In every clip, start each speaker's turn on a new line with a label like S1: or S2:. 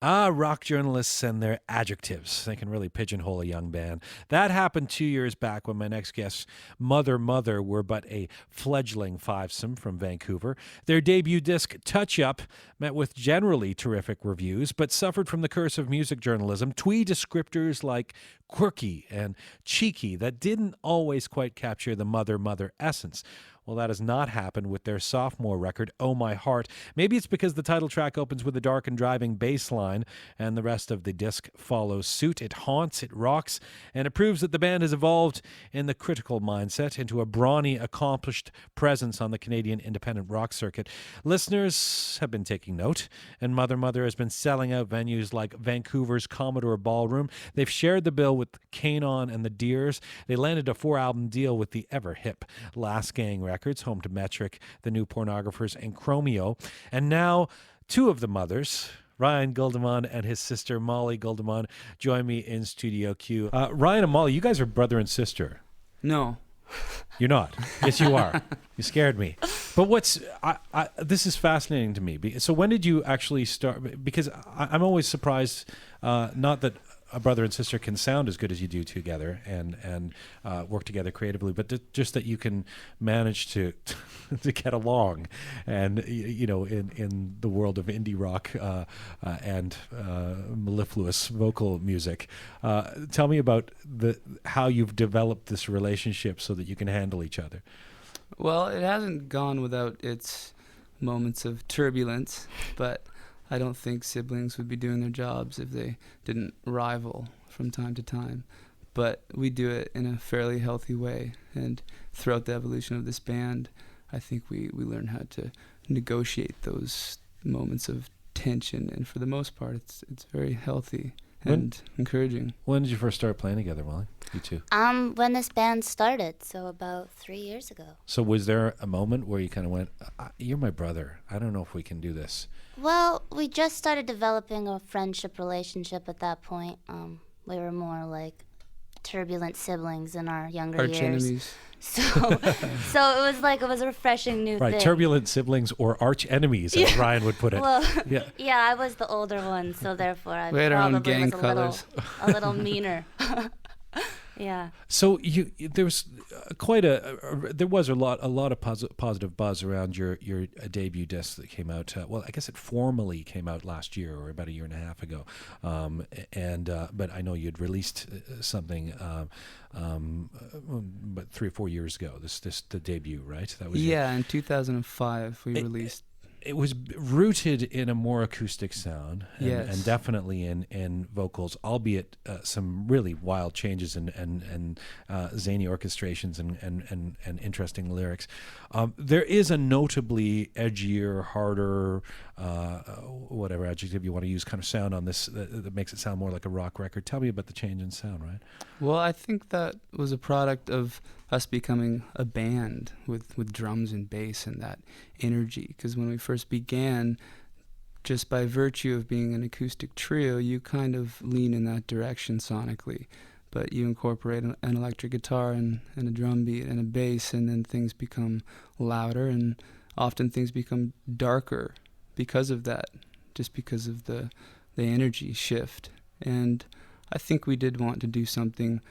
S1: Ah, rock journalists and their adjectives. They can really pigeonhole a young band. That happened 2 years back when my next guests, Mother were but a fledgling fivesome from Vancouver. Their debut disc, Touch Up, met with generally terrific reviews, but suffered from the curse of music journalism, twee descriptors like quirky and cheeky that didn't always quite capture the Mother essence. Well, that has not happened with their sophomore record, Oh My Heart. Maybe it's because the title track opens with a dark and driving bass line, and the rest of the disc follows suit. It haunts, it rocks, and it proves that the band has evolved in the critical mindset into a brawny, accomplished presence on the Canadian independent rock circuit. Listeners have been taking note, and Mother has been selling out venues like Vancouver's Commodore Ballroom. They've shared the bill with Canon and the Deers. They landed a 4-album deal with the ever-hip Last Gang Records, home to Metric, The New Pornographers, and Chromeo. And now, two of the mothers, Ryan Guldemon and his sister Molly Guldemon, join me in Studio Q. Ryan and Molly, you guys are brother and sister.
S2: No.
S1: You're not. Yes, you are. You scared me. But this is fascinating to me. So when did you actually start? Because I'm always surprised, not that a brother and sister can sound as good as you do together and work together creatively, but just that you can manage to get along, and in the world of indie rock and mellifluous vocal music. Tell me about how you've developed this relationship so that you can handle each other.
S2: Well, it hasn't gone without its moments of turbulence, but I don't think siblings would be doing their jobs if they didn't rival from time to time. But we do it in a fairly healthy way, and throughout the evolution of this band, I think we learn how to negotiate those moments of tension, and for the most part, it's very healthy and encouraging.
S1: When did you first start playing together, Molly? You two?
S3: When this band started, so about 3 years ago.
S1: So was there a moment where you kind of went, you're my brother, I don't know if we can do this?
S3: Well, we just started developing a friendship relationship at that point. We were more like turbulent siblings in our younger
S2: Arch
S3: years.
S2: enemies.
S3: So it was a refreshing new thing.
S1: Right, turbulent siblings or arch enemies, as Ryan would put it.
S3: Well, yeah, I was the older one, so therefore I
S2: We had our own
S3: probably
S2: gang
S3: was
S2: colors.
S3: a little meaner. Yeah.
S1: So there was a lot of positive buzz around your debut disc that came out. I guess it formally came out last year or about a year and a half ago. But I know you'd released something, but 3 or 4 years ago. The debut, right? That was
S2: in 2005 we released.
S1: It was rooted in a more acoustic sound, and definitely in vocals, albeit some really wild changes and zany orchestrations and interesting lyrics. There is a notably edgier, harder, whatever adjective you want to use, kind of sound on this that makes it sound more like a rock record. Tell me about the change in sound, Ryan.
S2: Well, I think that was a product of us becoming a band with drums and bass and that energy. Because when we first began, just by virtue of being an acoustic trio, you kind of lean in that direction sonically. But you incorporate an electric guitar and a drum beat and a bass, and then things become louder, and often things become darker because of that, just because of the energy shift. And I think we did want to do something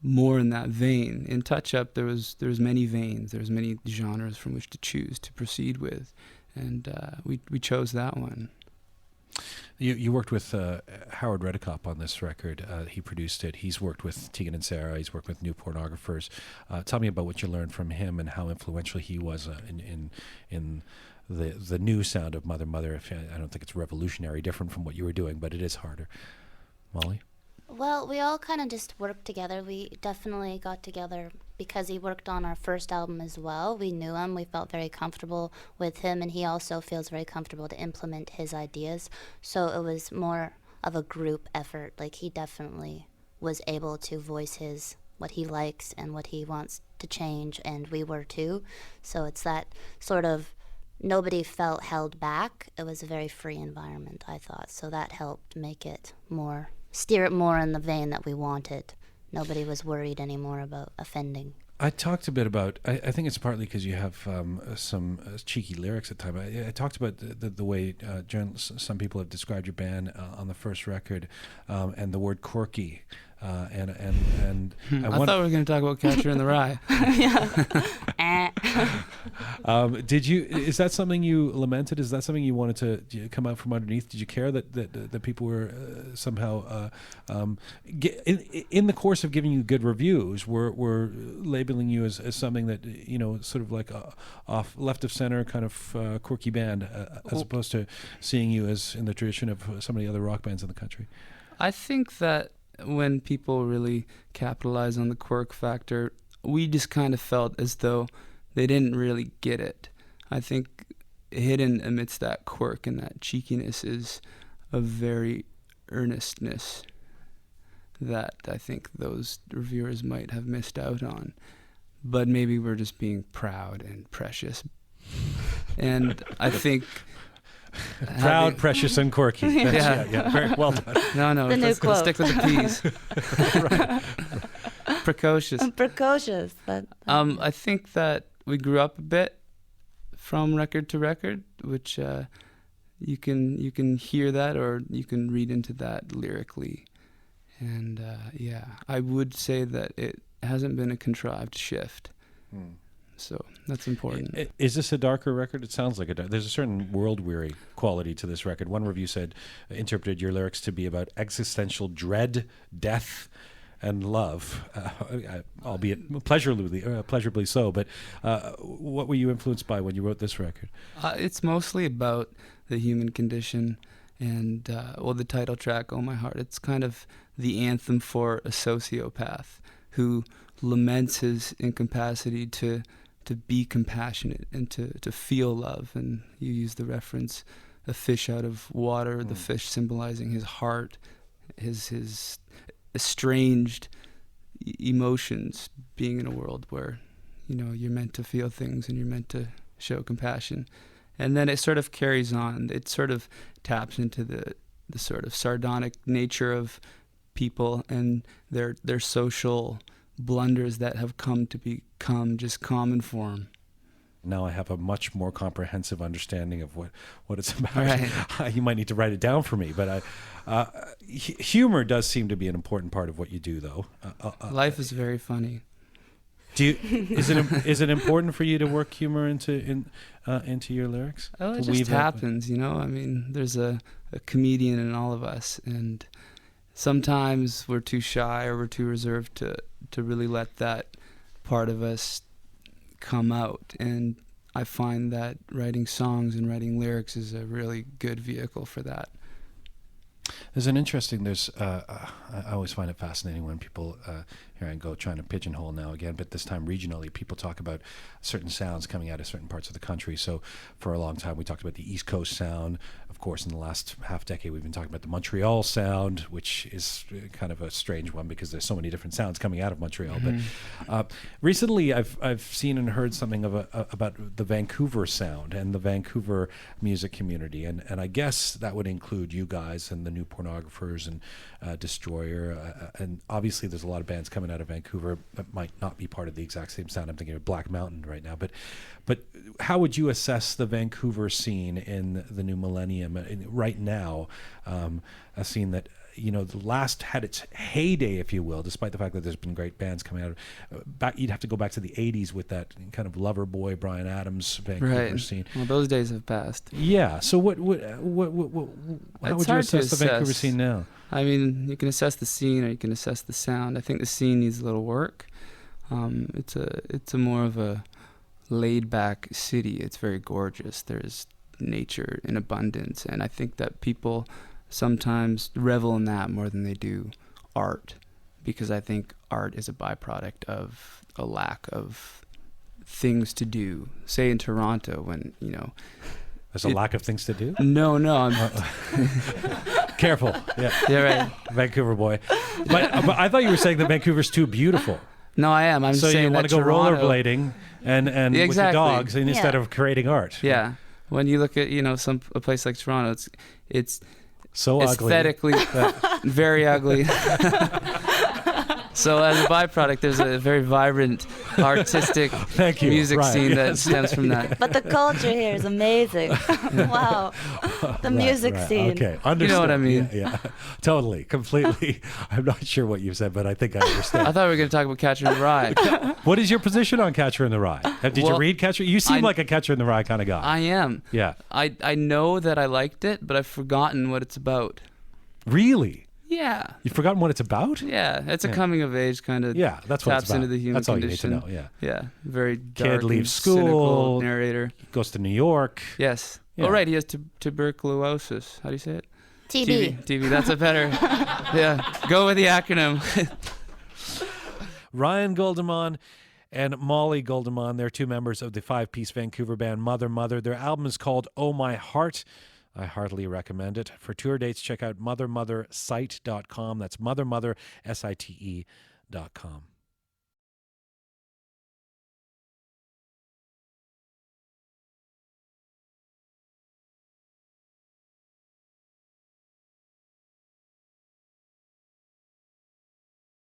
S2: more in that vein. In Touch Up, there was many veins, there was many genres from which to choose to proceed with, and we chose that one.
S1: You worked with Howard Redekop on this record. He produced it. He's worked with Tegan and Sarah. He's worked with New Pornographers. Tell me about what you learned from him and how influential he was in the new sound of Mother. I don't think it's revolutionary, different from what you were doing, but it is harder. Molly?
S3: Well, we all kind of just worked together. We definitely got together because he worked on our first album as well. We knew him. We felt very comfortable with him, and he also feels very comfortable to implement his ideas. So it was more of a group effort. Like, he definitely was able to voice what he likes and what he wants to change, and we were too. So it's that sort of nobody felt held back. It was a very free environment, I thought. So that helped steer it more in the vein that we wanted. Nobody was worried anymore about offending.
S1: I talked a bit about. I think it's partly because you have some cheeky lyrics at times. I talked about the way some people have described your band on the first record, and the word quirky. I
S2: thought we were going to talk about Catcher in the Rye.
S1: Did you? Is that something you lamented? Is that something you wanted to come out from underneath? Did you care that people were somehow in the course of giving you good reviews were labeling you as something that sort of like a off left of center kind of quirky band, as opposed to seeing you as in the tradition of some of the other rock bands in the country?
S2: I think that when people really capitalize on the quirk factor, we just kind of felt as though they didn't really get it. I think hidden amidst that quirk and that cheekiness is a very earnestness that I think those reviewers might have missed out on. But maybe we're just being proud and precious. And I think...
S1: Proud, precious, and quirky. Yeah. Very well done.
S2: No, let's stick with the P's. Precocious.
S3: Precocious.
S2: I think that we grew up a bit from record to record, which you can hear that, or you can read into that lyrically. And I would say that it hasn't been a contrived shift. So that's important.
S1: Is this a darker record? It sounds like there's a certain world-weary quality to this record. One review interpreted your lyrics to be about existential dread, death, and love, albeit pleasurably so. But what were you influenced by when you wrote this record?
S2: It's mostly about the human condition and, the title track, Oh My Heart. It's kind of the anthem for a sociopath who laments his incapacity to be compassionate and to feel love. And you use the reference, a fish out of water, the fish symbolizing his heart, his estranged emotions, being in a world where, you're meant to feel things and you're meant to show compassion. And then it sort of carries on. It sort of taps into the sort of sardonic nature of people and their social blunders that have come to become just common form.
S1: Now I have a much more comprehensive understanding of what it's about.
S2: Right.
S1: You might need to write it down for me, but humor does seem to be an important part of what you do, though.
S2: Life is very funny.
S1: Is it important for you to work humor into your lyrics?
S2: Oh, it just happens, I mean, there's a comedian in all of us, and sometimes we're too shy or we're too reserved to really let that part of us come out. And I find that writing songs and writing lyrics is a really good vehicle for that.
S1: I always find it fascinating when people, here I go trying to pigeonhole now again, but this time regionally, people talk about certain sounds coming out of certain parts of the country. So for a long time, we talked about the East Coast sound. Of course, in the last half decade, we've been talking about the Montreal sound, which is kind of a strange one because there's so many different sounds coming out of Montreal. Mm-hmm. But recently, I've seen and heard something about the Vancouver sound and the Vancouver music community, and I guess that would include you guys and the New Pornographers and Destroyer, and obviously there's a lot of bands coming out of Vancouver that might not be part of the exact same sound. I'm thinking of Black Mountain right now, but how would you assess the Vancouver scene in the new millennium right now? A scene that the last had its heyday, if you will, despite the fact that there's been great bands coming out of you'd have to go back to the 80s with that kind of Loverboy, Bryan Adams Vancouver scene.
S2: Well, those days have passed.
S1: Yeah. So how would you assess the Vancouver scene now?
S2: I mean, you can assess the scene or you can assess the sound. I think the scene needs a little work. It's a more of a laid back city. It's very gorgeous. There's nature in abundance, and I think that people sometimes revel in that more than they do art, because I think art is a byproduct of a lack of things to do. Say in Toronto, when
S1: there's a lack of things to do.
S2: No, I'm
S1: careful. Yeah,
S2: right.
S1: Vancouver boy. But I thought you were saying that Vancouver's too beautiful.
S2: No, I am. I'm
S1: so
S2: saying
S1: you want to go rollerblading and
S2: exactly.
S1: with your dogs instead of creating art.
S2: Yeah. When you look at a place like Toronto, it's
S1: so
S2: aesthetically
S1: ugly.
S2: very ugly. So as a byproduct, there's a very vibrant, artistic
S1: Thank you.
S2: music
S1: Right,
S2: scene that
S1: yes.
S2: stems from that.
S3: But the culture here is amazing. Wow. The music scene.
S1: Okay, understood.
S2: You know what I mean.
S1: Yeah, totally, completely. I'm not sure what you said, but I think I understand.
S2: I thought we were going to talk about Catcher in the Rye.
S1: What is your position on Catcher in the Rye? Did you
S2: Well,
S1: read Catcher? You seem
S2: I-
S1: like a Catcher in the Rye kind of guy.
S2: I am.
S1: Yeah.
S2: I know that I liked it, but I've forgotten what it's about.
S1: Really?
S2: Yeah.
S1: You've forgotten what it's about?
S2: Yeah. It's a
S1: Yeah.
S2: coming of age kind of
S1: Yeah, that's what
S2: taps
S1: it's about.
S2: into the human
S1: That's all
S2: condition.
S1: you need to know, yeah.
S2: Yeah. Very dark
S1: leaves
S2: and cynical
S1: school.
S2: narrator.
S1: Goes to New York.
S2: Yes.
S1: Yeah.
S2: Oh, right. He has tuberculosis. How do you say it?
S3: TB.
S2: TB. That's a better. Yeah. Go with the acronym.
S1: Ryan Goldemon and Molly Goldemon, they're two members of the five-piece Vancouver band Mother Mother. Their album is called Oh My Heart. I heartily recommend it. For tour dates, check out mothermothersite.com. That's mothermothersite.com.